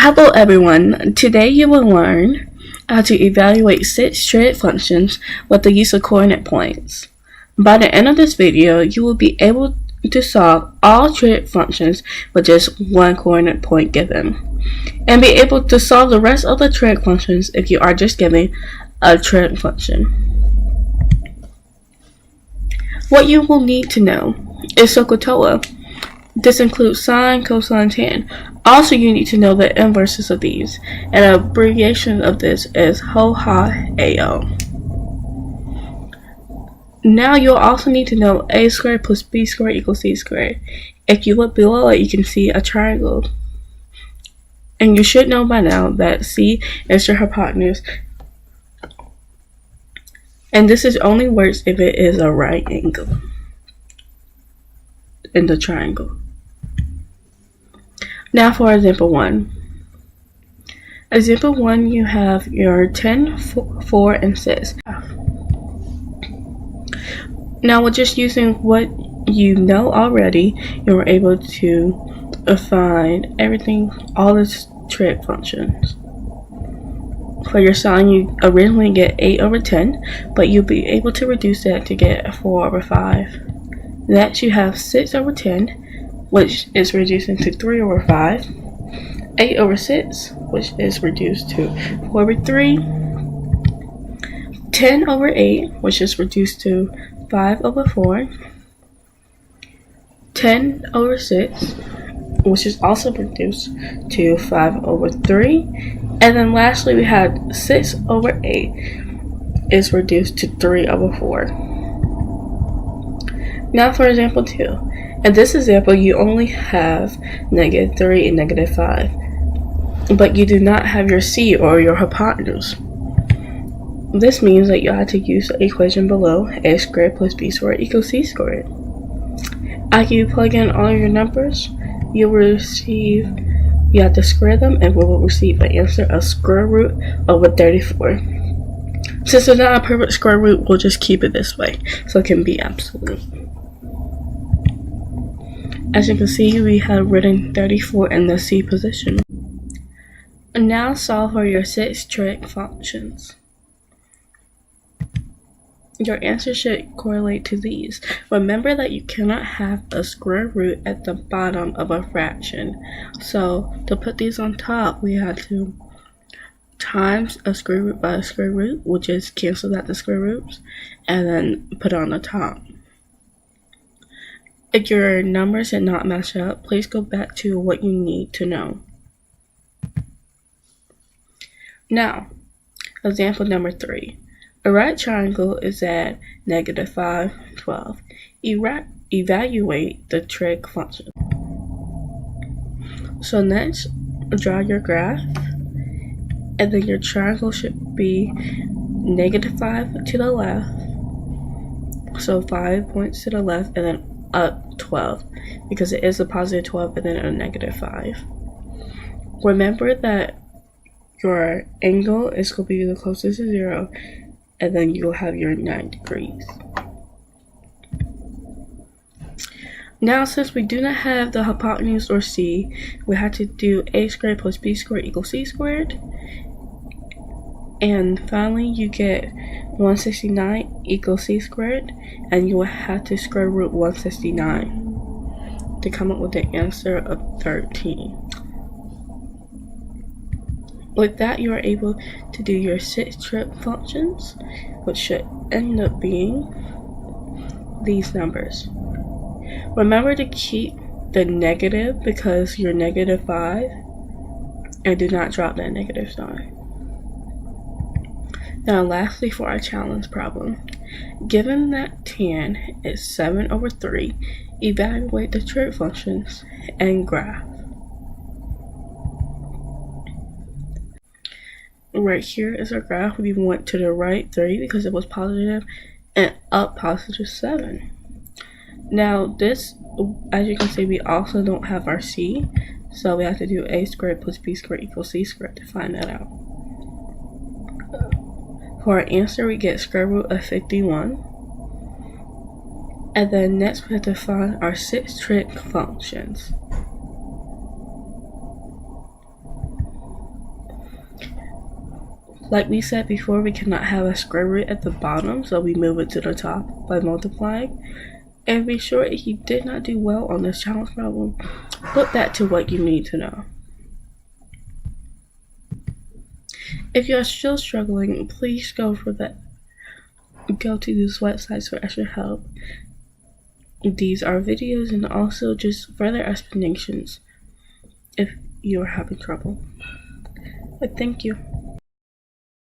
Hello everyone, today you will learn how to evaluate 6 trig functions with the use of coordinate points. By the end of this video, you will be able to solve all trig functions with just one coordinate point given, and be able to solve the rest of the trig functions if you are just given a trig function. What you will need to know is SOHCAHTOA. This includes sine, cosine, tan. Also, you need to know the inverses of these. An abbreviation of this is HOHA-AO. Now, you'll also need to know a squared plus b squared equals c squared. If you look below it, you can see a triangle. And you should know by now that c is your hypotenuse. And this is only works if it is a right angle in the triangle. Now for example 1. Example 1, you have your 10, 4, and 6. Now with just using what you know already, you're able to find everything, all the trig functions. For your sine, you originally get 8 over 10, but you'll be able to reduce that to get 4 over 5. Next you have 6 over 10, which is reduced into 3 over 5, 8 over 6, which is reduced to 4 over 3, 10 over 8, which is reduced to 5 over 4, 10 over 6, which is also reduced to 5 over 3, and then lastly we had 6 over 8 is reduced to 3 over 4. Now for example 2. In this example, you only have -3 and -5, but you do not have your c or your hypotenuse. This means that you have to use the equation below, a squared plus b squared equals c squared. After you plug in all your numbers, you have to square them, and we will receive an answer of square root over 34. Since it's not a perfect square root, we'll just keep it this way, so it can be absolute. As you can see, we have written 34 in the C position. And now solve for your 6 trig functions. Your answer should correlate to these. Remember that you cannot have a square root at the bottom of a fraction. So to put these on top, we have to times a square root by a square root, which is cancel out the square roots, and then put it on the top. If your numbers did not match up, please go back to what you need to know. Now, example number 3. A right triangle is at -5, 12. Evaluate the trig function. So next, draw your graph, and then your triangle should be -5 to the left. So 5 points to the left, and then up 12, because it is a positive 12 and then a -5. Remember that your angle is going to be the closest to 0, and then you'll have your 9 degrees. Now, since we do not have the hypotenuse or c, we have to do a squared plus b squared equals c squared. And finally, you get 169 equals c squared, and you will have to square root 169 to come up with the answer of 13. With that, you are able to do your 6 trig functions, which should end up being these numbers. Remember to keep the negative because you're -5, and do not drop that negative sign. Now lastly, for our challenge problem, given that tan is 7 over 3, evaluate the trig functions and graph. Right here is our graph. We went to the right 3 because it was positive, and up positive 7. Now this, as you can see, we also don't have our c, so we have to do a squared plus b squared equals c squared to find that out. For our answer, we get square root of 51. And then next we have to find our 6 trig functions. Like we said before, we cannot have a square root at the bottom, so we move it to the top by multiplying. And be sure if you did not do well on this challenge problem, put that to what you need to know. If you are still struggling, please go to these websites for extra help. These are videos and also just further explanations if you're having trouble. But thank you.